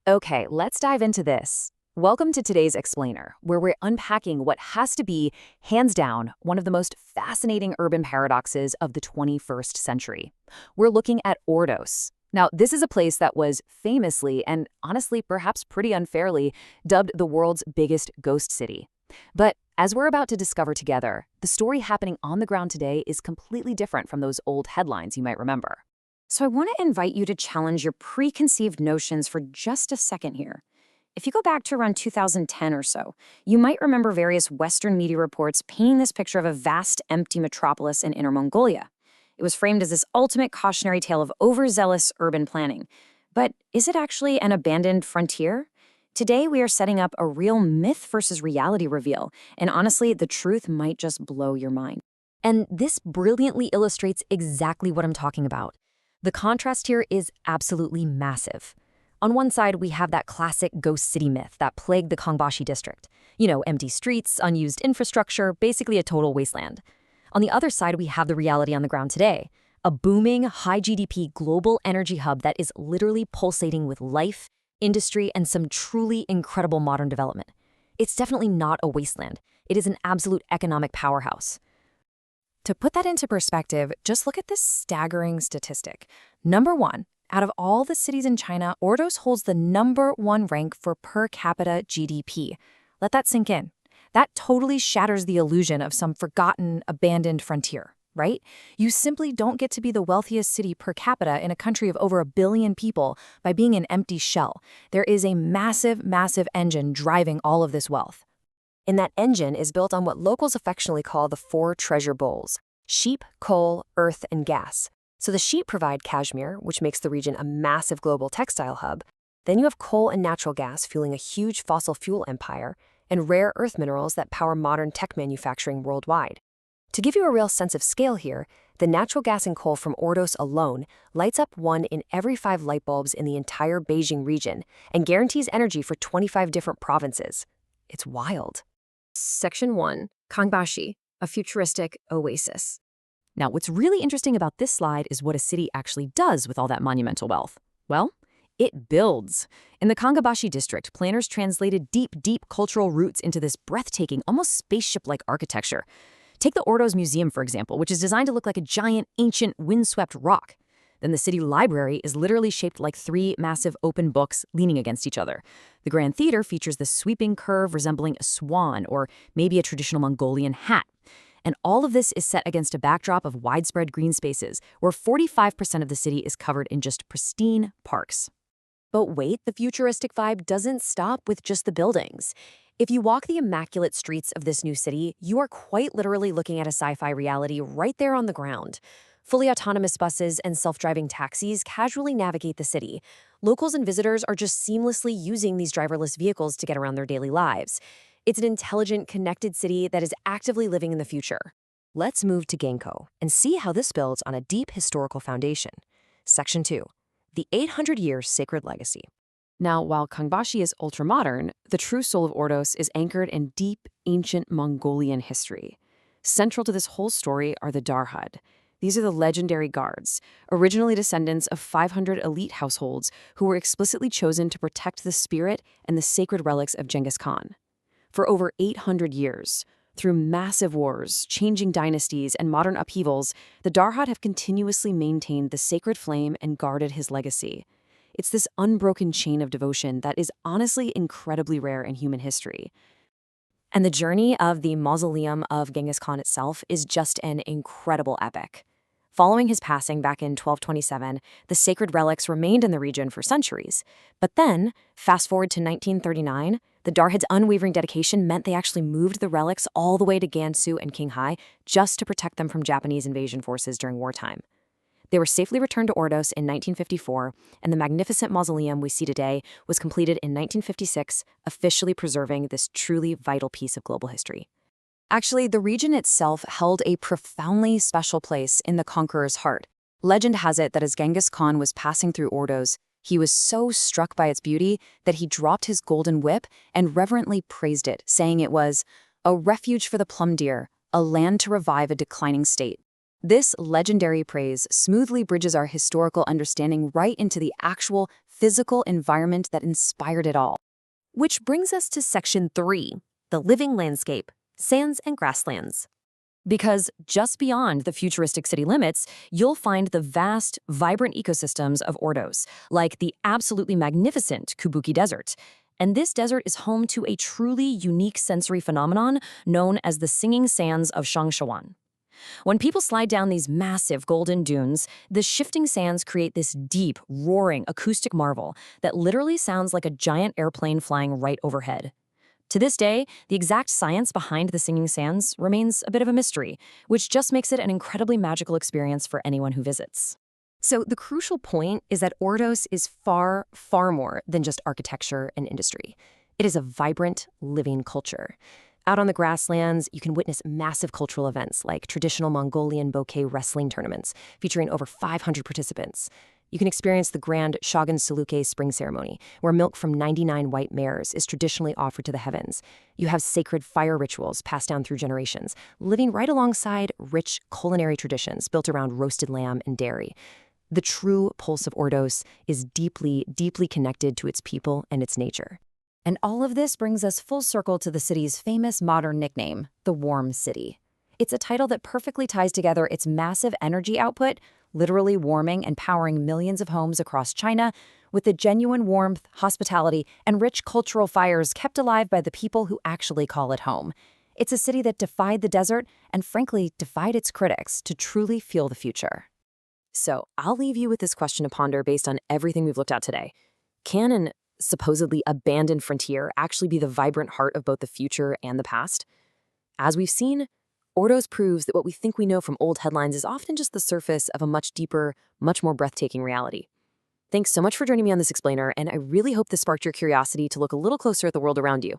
Okay, let's dive into this. Welcome to today's Explainer, where we're unpacking what has to be, hands down, one of the most fascinating urban paradoxes of the 21st century. We're looking at Ordos. Now, this is a place that was famously, and honestly perhaps pretty unfairly, dubbed the world's biggest ghost city. But as we're about to discover together, the story happening on the ground today is completely different from those old headlines you might remember. So I want to invite you to challenge your preconceived notions for just a second here. If you go back to around 2010 or so, you might remember various Western media reports painting this picture of a vast, empty metropolis in Inner Mongolia. It was framed as this ultimate cautionary tale of overzealous urban planning. But is it actually an abandoned frontier? Today, we are setting up a real myth versus reality reveal, and honestly, the truth might just blow your mind. And this brilliantly illustrates exactly what I'm talking about. The contrast here is absolutely massive. On one side, we have that classic ghost city myth that plagued the Kangbashi district. Empty streets, unused infrastructure, basically a total wasteland. On the other side, we have the reality on the ground today. A booming, high GDP global energy hub that is literally pulsating with life, industry, and some truly incredible modern development. It's definitely not a wasteland. It is an absolute economic powerhouse. To put that into perspective, just look at this staggering statistic. Number one, out of all the cities in China, Ordos holds the #1 rank for per capita GDP. Let that sink in. That totally shatters the illusion of some forgotten, abandoned frontier, right? You simply don't get to be the wealthiest city per capita in a country of over 1 billion people by being an empty shell. There is a massive, massive engine driving all of this wealth. And that engine is built on what locals affectionately call the 4 treasure bowls: sheep, coal, earth, and gas. So the sheep provide cashmere, which makes the region a massive global textile hub. Then you have coal and natural gas fueling a huge fossil fuel empire, and rare earth minerals that power modern tech manufacturing worldwide. To give you a real sense of scale here, the natural gas and coal from Ordos alone lights up 1 in every 5 light bulbs in the entire Beijing region and guarantees energy for 25 different provinces. It's wild. Section 1, Kangbashi, a futuristic oasis. Now, what's really interesting about this slide is what a city actually does with all that monumental wealth. Well, it builds. In the Kangbashi district, planners translated deep cultural roots into this breathtaking, almost spaceship-like architecture. Take the Ordos Museum, for example, which is designed to look like a giant, ancient, windswept rock. Then the city library is literally shaped like 3 massive open books leaning against each other. The Grand Theater features this sweeping curve resembling a swan or maybe a traditional Mongolian hat. And all of this is set against a backdrop of widespread green spaces, where 45% of the city is covered in just pristine parks. But wait, the futuristic vibe doesn't stop with just the buildings. If you walk the immaculate streets of this new city, you are quite literally looking at a sci-fi reality right there on the ground. Fully autonomous buses and self-driving taxis casually navigate the city. Locals and visitors are just seamlessly using these driverless vehicles to get around their daily lives. It's an intelligent, connected city that is actively living in the future. Let's move to Genko and see how this builds on a deep historical foundation. Section 2, the 800-year sacred legacy. Now, while Kangbashi is ultra-modern, the true soul of Ordos is anchored in deep, ancient Mongolian history. Central to this whole story are the Darhad. These are the legendary guards, originally descendants of 500 elite households who were explicitly chosen to protect the spirit and the sacred relics of Genghis Khan. For over 800 years, through massive wars, changing dynasties, and modern upheavals, the Darhad have continuously maintained the sacred flame and guarded his legacy. It's this unbroken chain of devotion that is honestly incredibly rare in human history. And the journey of the Mausoleum of Genghis Khan itself is just an incredible epic. Following his passing back in 1227, the sacred relics remained in the region for centuries. But then, fast forward to 1939, the Darhad's unwavering dedication meant they actually moved the relics all the way to Gansu and Qinghai just to protect them from Japanese invasion forces during wartime. They were safely returned to Ordos in 1954, and the magnificent mausoleum we see today was completed in 1956, officially preserving this truly vital piece of global history. Actually, the region itself held a profoundly special place in the conqueror's heart. Legend has it that as Genghis Khan was passing through Ordos, he was so struck by its beauty that he dropped his golden whip and reverently praised it, saying it was a refuge for the plum deer, a land to revive a declining state. This legendary praise smoothly bridges our historical understanding right into the actual physical environment that inspired it all. Which brings us to Section 3, the living landscape, sands and grasslands. Because just beyond the futuristic city limits, you'll find the vast, vibrant ecosystems of Ordos, like the absolutely magnificent Kubuki Desert. And this desert is home to a truly unique sensory phenomenon known as the singing sands of Changshawan. When people slide down these massive golden dunes, the shifting sands create this deep, roaring acoustic marvel that literally sounds like a giant airplane flying right overhead. To this day, the exact science behind the singing sands remains a bit of a mystery, which just makes it an incredibly magical experience for anyone who visits. So the crucial point is that Ordos is far, far more than just architecture and industry. It is a vibrant, living culture. Out on the grasslands, you can witness massive cultural events like traditional Mongolian bouquet wrestling tournaments featuring over 500 participants. You can experience the grand Shogun Saluke spring ceremony, where milk from 99 white mares is traditionally offered to the heavens. You have sacred fire rituals passed down through generations, living right alongside rich culinary traditions built around roasted lamb and dairy. The true pulse of Ordos is deeply, deeply connected to its people and its nature. And all of this brings us full circle to the city's famous modern nickname, the Warm City. It's a title that perfectly ties together its massive energy output, literally warming and powering millions of homes across China, with the genuine warmth, hospitality, and rich cultural fires kept alive by the people who actually call it home. It's a city that defied the desert and, frankly, defied its critics to truly feel the future. So I'll leave you with this question to ponder based on everything we've looked at today. Can an supposedly abandoned frontier actually be the vibrant heart of both the future and the past? As we've seen, Ordos proves that what we think we know from old headlines is often just the surface of a much deeper, much more breathtaking reality. Thanks so much for joining me on this explainer, and I really hope this sparked your curiosity to look a little closer at the world around you.